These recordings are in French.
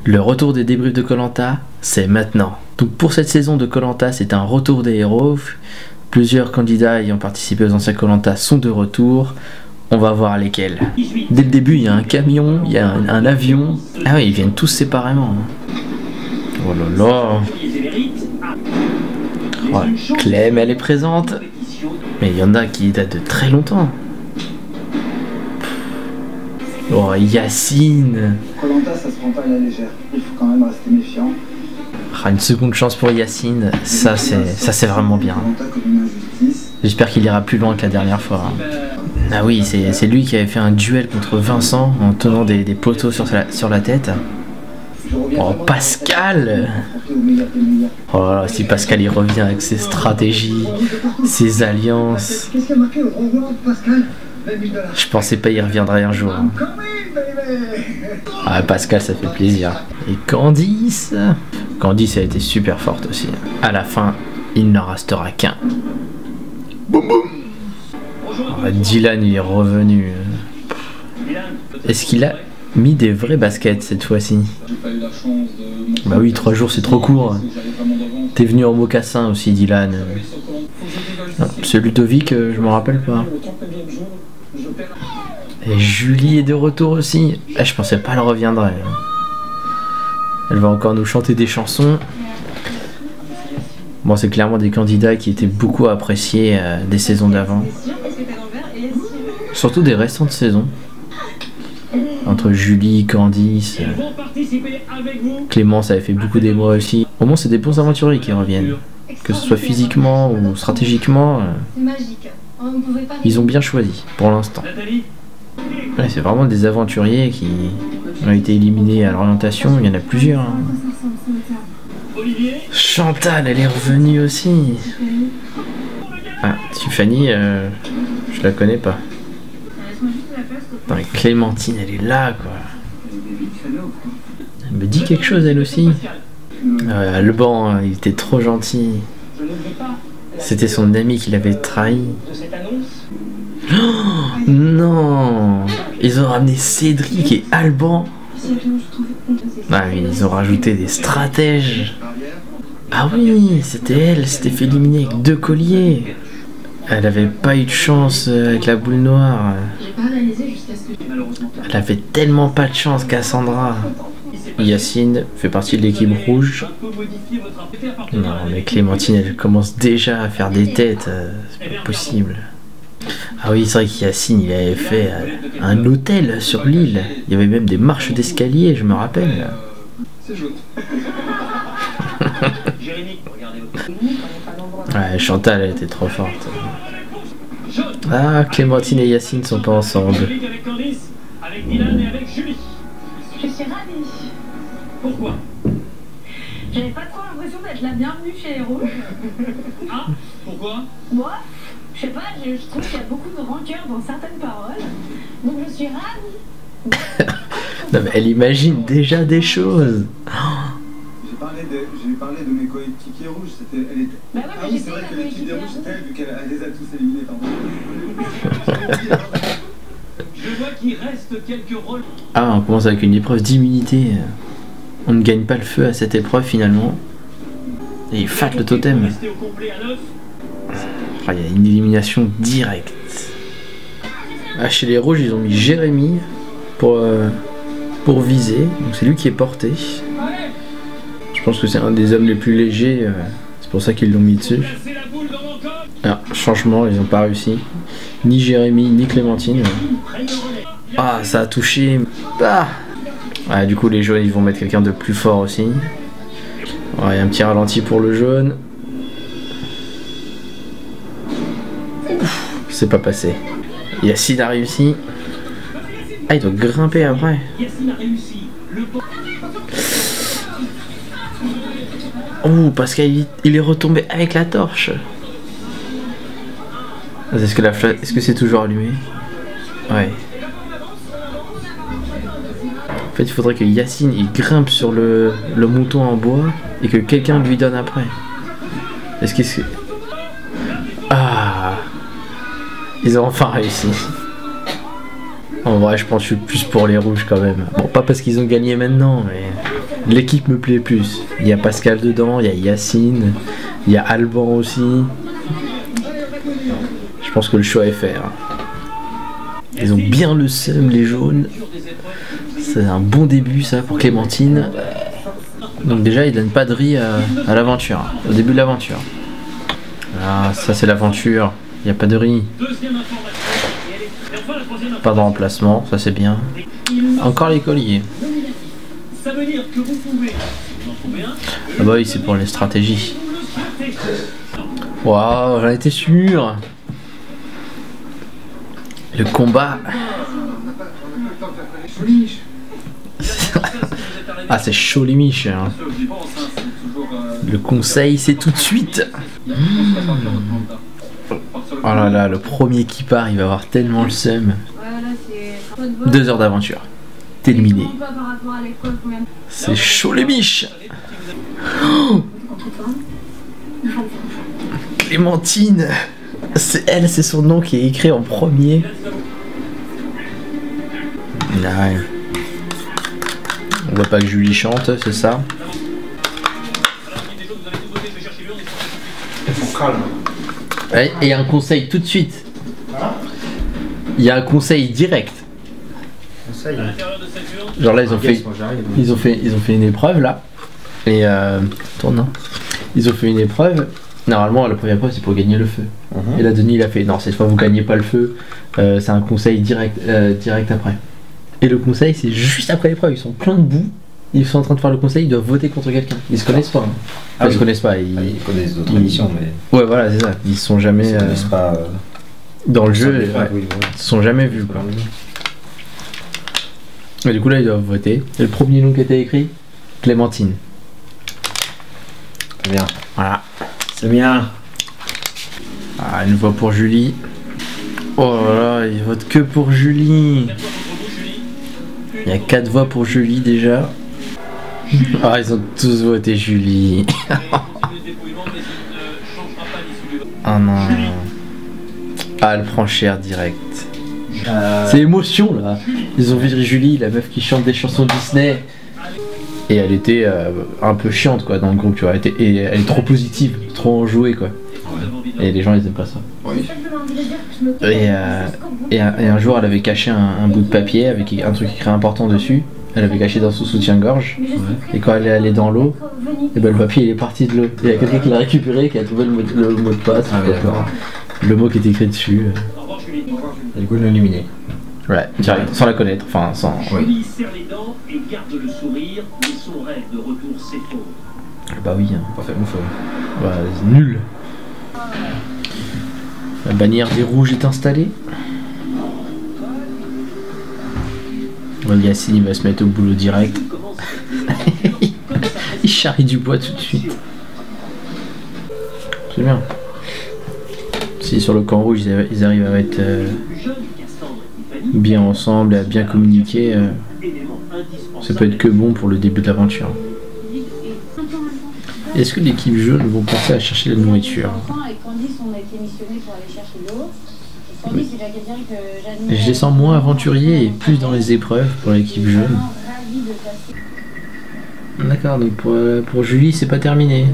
Le retour des débriefs de koh, c'est maintenant. Donc pour cette saison de koh, c'est un retour des héros. Plusieurs candidats ayant participé aux anciens koh sont de retour. On va voir lesquels. Dès le début, il y a un camion, il y a un avion. Ah oui, ils viennent tous séparément. Oh là là. Oh, Clem, elle est présente. Mais il y en a qui datent de très longtemps. Oh, Yacine. Koh, ça se prend pas à la légère. Il faut quand même rester méfiant. Ah, une seconde chance pour Yacine, ça c'est vraiment bien. J'espère qu'il ira plus loin que la dernière fois. Ah oui, c'est lui qui avait fait un duel contre Vincent en tenant des poteaux sur la tête. Oh, Pascal. Oh là là, si Pascal il revient avec ses stratégies, ses alliances. Je pensais pas il reviendrait un jour. Ah, Pascal, ça fait plaisir. Et Candice a été super forte aussi. À la fin, il n'en restera qu'un. Boum boum. Oh, Dylan, il est revenu. Est-ce qu'il a mis des vrais baskets cette fois-ci? Bah oui, 3 jours c'est trop court. T'es venu en mocassin aussi, Dylan. Non, ce Ludovic, je m'en rappelle pas. Et Julie est de retour aussi. Ah, je pensais pas elle reviendrait. Elle va encore nous chanter des chansons. Bon, c'est clairement des candidats qui étaient beaucoup appréciés des saisons d'avant. Surtout des récentes saisons. Entre Julie, Candice, Clémence avait fait beaucoup d'émoi aussi. Au moins c'est des bons aventuriers qui reviennent. Que ce soit physiquement ou stratégiquement. Ils ont bien choisi pour l'instant. Ouais, c'est vraiment des aventuriers qui ont été éliminés à l'orientation. Il y en a plusieurs. Hein. Chantal, elle est revenue aussi. Ah, Tiffany, je la connais pas. Non, Clémentine, elle est là, quoi. Elle me dit quelque chose, elle aussi. Alban, il était trop gentil. C'était son ami qui l'avait trahi. Oh, non! Ils ont ramené Cédric et Alban. Ah oui, ils ont rajouté des stratèges. Ah oui, c'était elle, s'était fait éliminer avec 2 colliers. Elle avait pas eu de chance avec la boule noire. Elle avait tellement pas de chance, Cassandra. Yacine fait partie de l'équipe rouge. Non, mais Clémentine, elle commence déjà à faire des têtes. C'est pas possible. Ah oui, c'est vrai qu'Yacine, il avait fait un hôtel sur l'île. Il y avait même des marches d'escalier, je me rappelle. Ouais, Chantal, elle était trop forte. Ah, Clémentine et Yacine sont pas ensemble. Je suis ravie. Pourquoi? J'avais pas trop l'impression d'être la bienvenue chez les Rouges. Ah, pourquoi? Moi, je sais pas, je trouve qu'il y a beaucoup de rancœur dans certaines paroles. Donc je suis ravie. Non mais elle imagine déjà des choses. J'ai parlé de mes coéquipiers rouges, c'était... Elle était... Bah ouais, ah oui, c'est vrai que l'équipe des rouges, c'était elle, vu qu'elle les a tous éliminés, pardon. Je vois qu'il reste quelques rôles. Ah, on commence avec une épreuve d'immunité. On ne gagne pas le feu à cette épreuve finalement. Et fat le totem. Ah, il y a une élimination directe. Ah, chez les rouges, ils ont mis Jérémy pour viser. Donc c'est lui qui est porté. Je pense que c'est un des hommes les plus légers. C'est pour ça qu'ils l'ont mis dessus. Ah, changement, ils n'ont pas réussi. Ni Jérémy, ni Clémentine. Ah, ça a touché. Ah. Ouais, du coup, les jaunes, ils vont mettre quelqu'un de plus fort aussi. Ouais, il y a un petit ralenti pour le jaune. C'est pas passé. Yacine a réussi. Ah, il doit grimper après. Oh, parce qu'il est retombé avec la torche. Est-ce que c'est toujours allumé? Ouais. En fait, il faudrait que Yacine il grimpe sur le mouton en bois et que quelqu'un lui donne après. Est-ce que c'est... Ah, ils ont enfin réussi. En vrai, je pense que je suis plus pour les rouges quand même. Bon, pas parce qu'ils ont gagné maintenant, mais l'équipe me plaît plus. Il y a Pascal dedans, il y a Yacine, il y a Alban aussi. Je pense que le choix est fait. Hein. Ils ont bien le seum, les jaunes. C'est un bon début ça pour Clémentine. Donc déjà il donne pas de riz à l'aventure, au début de l'aventure. Ah ça c'est l'aventure, il n'y a pas de riz. Pas de remplacement, ça c'est bien. Encore les colliers. Ça veut dire que vous pouvez en trouver un. Ah bah oui c'est pour les stratégies. Waouh, j'en étais sûr. Le combat. Ah c'est chaud les miches hein. Le conseil c'est tout de suite. Oh là là, le premier qui part il va avoir tellement le seum. 2 heures d'aventure. T'es éliminé. C'est chaud les miches. Oh Clémentine. C'est elle, c'est son nom qui est écrit en premier. Ouais. On voit pas que Julie chante, c'est ça. Et un conseil tout de suite. Il y a un conseil direct. Genre là ils ont fait une épreuve là. Et tourne. Ils ont fait une épreuve. Normalement la première épreuve c'est pour gagner le feu. Et là Denis il a fait non cette fois vous gagnez pas le feu. C'est un conseil direct après. Et le conseil c'est juste après l'épreuve, ils sont plein de boue. Ils sont en train de faire le conseil, ils doivent voter contre quelqu'un. Ils se connaissent pas. Hein. Enfin, ils se connaissent pas. Ils connaissent d'autres émissions, mais. Ouais, voilà, c'est ça. Ils se sont jamais. Ils se connaissent pas. Dans le jeu, oui, voilà. Ils se sont jamais vus, quoi. Et du coup, là, ils doivent voter. Et le premier nom qui a été écrit Clémentine. C'est bien. Voilà. C'est bien. Ah, une voix pour Julie. Oh là là, ils votent que pour Julie. Il y a 4 voix pour Julie déjà. Ah, ils ont tous voté Julie. Ah non. Ah, elle prend cher direct. C'est émotion là. Ils ont vu Julie, la meuf qui chante des chansons Disney. Et elle était un peu chiante quoi dans le groupe, tu vois. Et elle est trop positive, trop enjouée quoi. Et les gens ils aiment pas ça. Et un jour elle avait caché un bout de papier avec un truc écrit important dessus. Elle avait caché dans son soutien-gorge. Et quand elle est allée dans l'eau, et ben le papier il est parti de l'eau. Il y a quelqu'un qui l'a récupéré, qui a trouvé le mot de passe. Le mot qui est écrit dessus. Et du coup, ils l'ont éliminé. Ouais, direct, sans la connaître, enfin sans. Julie serre les dents et garde le sourire, mais son rêve de retour s'effondre. Bah oui. Hein. Pas fait mon feu. Bah, c'est nul. La bannière des rouges est installée. Yacine il va se mettre au boulot direct. Il charrie du bois tout de suite. C'est bien. Si sur le camp rouge ils arrivent à être bien ensemble, à bien communiquer, ça peut être que bon pour le début de l'aventure. Est-ce que l'équipe jaune vont penser à chercher la nourriture? Je les sens moins aventuriers et plus dans les épreuves pour l'équipe jaune. D'accord, donc pour Julie c'est pas terminé.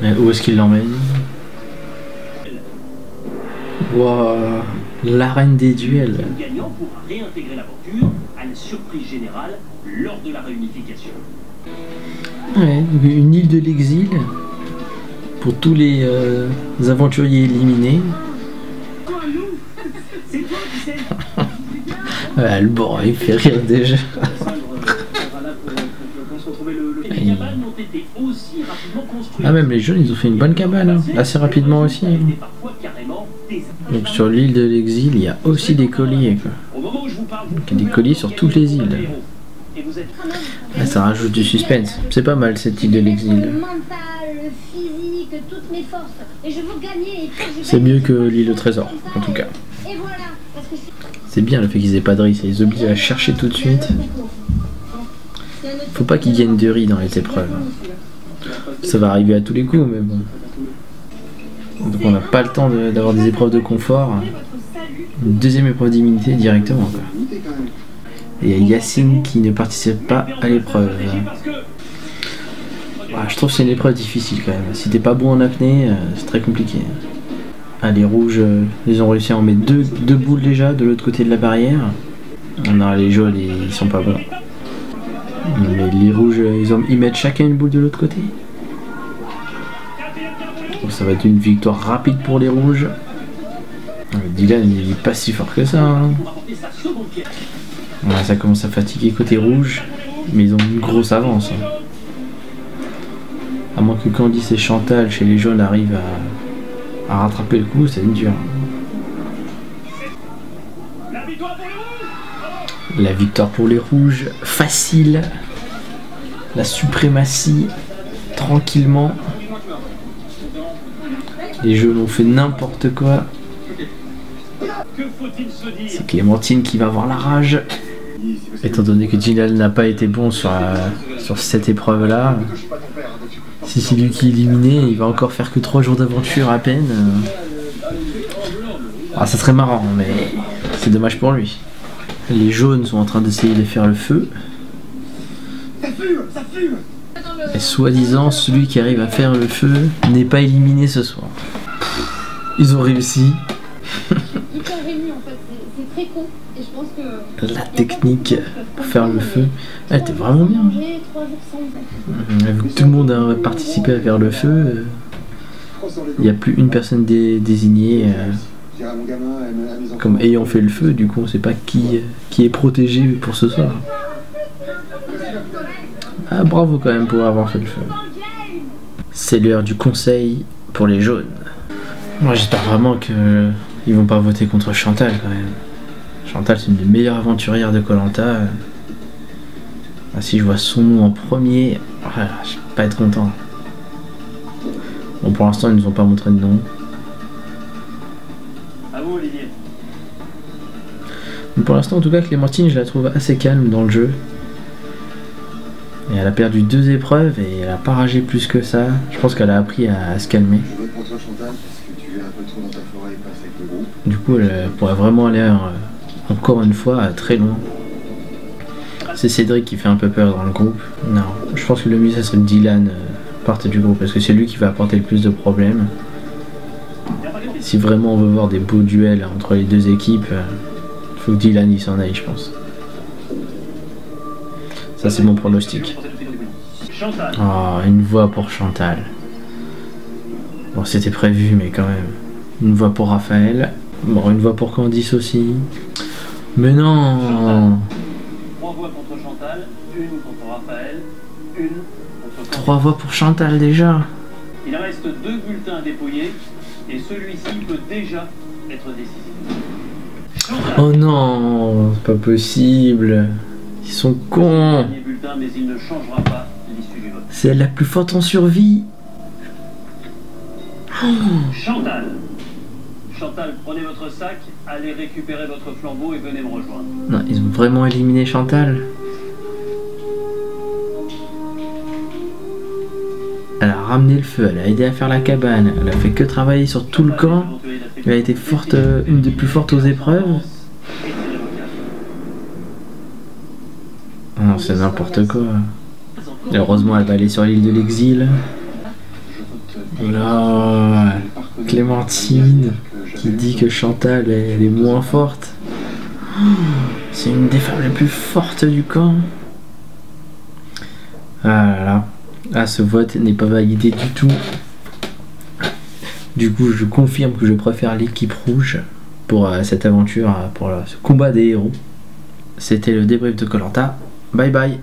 Mais où est-ce qu'il l'emmène? Waouh, l'arène des duels. Le gagnant pourra réintégrer l'aventure à la surprise générale lors de la réunification. Ouais, une île de l'exil pour tous les aventuriers éliminés. Ouais, le bord, il fait rire déjà. Ah même les jeunes ils ont fait une bonne cabane, hein. Assez rapidement aussi. Hein. Donc sur l'île de l'exil il y a aussi des colliers quoi. Donc, il y a des colliers sur toutes les îles. Ah, ça rajoute du suspense. C'est pas mal cette île de l'exil. C'est mieux que l'île au trésor en tout cas. C'est bien le fait qu'ils aient pas de riz, ça les oblige à chercher tout de suite. Faut pas qu'ils gagnent de riz dans les épreuves. Ça va arriver à tous les coups, mais bon. Donc on n'a pas le temps d'avoir des épreuves de confort. Une deuxième épreuve d'immunité directement. Quoi. Et il y a Yacine qui ne participe pas à l'épreuve. Je trouve que c'est une épreuve difficile quand même. Si t'es pas bon en apnée, c'est très compliqué. Ah, les rouges, ils ont réussi à en mettre deux boules déjà de l'autre côté de la barrière. Non, les jaunes, ils sont pas bons. Mais les rouges, ils mettent chacun une boule de l'autre côté. Donc ça va être une victoire rapide pour les rouges. Dylan, il est pas si fort que ça. Hein. Ouais, ça commence à fatiguer côté rouge. Mais ils ont une grosse avance. Hein. À moins que Candice et Chantal chez les jaunes arrivent à rattraper le coup, c'est dur. La victoire pour les rouges, facile. La suprématie, tranquillement. Les jaunes ont fait n'importe quoi. C'est Clémentine qui va avoir la rage. Étant donné que Dylan n'a pas été bon sur cette épreuve-là, si c'est lui qui est éliminé, il va encore faire que 3 jours d'aventure à peine. Ah, ça serait marrant, mais c'est dommage pour lui. Les jaunes sont en train d'essayer de faire le feu. Et soi-disant, celui qui arrive à faire le feu n'est pas éliminé ce soir. Ils ont réussi. Hyper réunis en fait, c'est très con. Et je pense que la technique pour faire le feu, elle était vraiment bien. Vu que tout le monde a participé à faire le feu, il n'y a plus une personne désignée comme ayant fait le feu. Du coup, on ne sait pas qui est protégé pour ce soir. Ah, bravo quand même pour avoir fait le feu. C'est l'heure du conseil pour les jaunes. Moi, j'espère vraiment qu'ils vont pas voter contre Chantal quand même. Chantal, c'est une des meilleures aventurières de Koh-Lanta. Ah, si je vois son nom en premier, je vais pas être content. Bon, pour l'instant, ils nous ont pas montré de nom. À vous, Olivier. Mais pour l'instant, en tout cas, Clémentine, je la trouve assez calme dans le jeu. Et elle a perdu 2 épreuves et elle a pas ragé plus que ça. Je pense qu'elle a appris à se calmer. Du coup, elle pourrait vraiment aller encore une fois très loin. C'est Cédric qui fait un peu peur dans le groupe. Non, je pense que le mieux ça serait que Dylan parte du groupe parce que c'est lui qui va apporter le plus de problèmes. Si vraiment on veut voir des beaux duels entre les deux équipes, il faut que Dylan il s'en aille, je pense. Ça c'est mon pronostic. Oh, une voix pour Chantal. Bon, c'était prévu, mais quand même. Une voix pour Raphaël. Bon, une voix pour Candice aussi. Mais non. 3 voix contre Chantal, 1 contre Raphaël, 1 contre... 3 voix pour Chantal déjà. Il reste 2 bulletins à dépouiller et celui-ci peut déjà être décisif. Chantal. Oh non, c'est pas possible. Ils sont cons. Dernier bulletin, mais il ne changera pas l'issue du vote. C'est elle la plus forte en survie. Chantal. Chantal, prenez votre sac, allez récupérer votre flambeau et venez me rejoindre. Non, ils ont vraiment éliminé Chantal. Elle a ramené le feu, elle a aidé à faire la cabane, elle a fait que travailler sur tout le camp. Elle a été forte, une des plus fortes aux épreuves. Non, c'est n'importe quoi. Et heureusement, elle va aller sur l'île de l'exil. Là, Clémentine qui dit que Chantal elle est moins forte. C'est une des femmes les plus fortes du camp. Ah là là. Ah, ce vote n'est pas validé du tout. Du coup, je confirme que je préfère l'équipe rouge pour cette aventure, pour ce combat des héros. C'était le débrief de Koh-Lanta. Bye bye.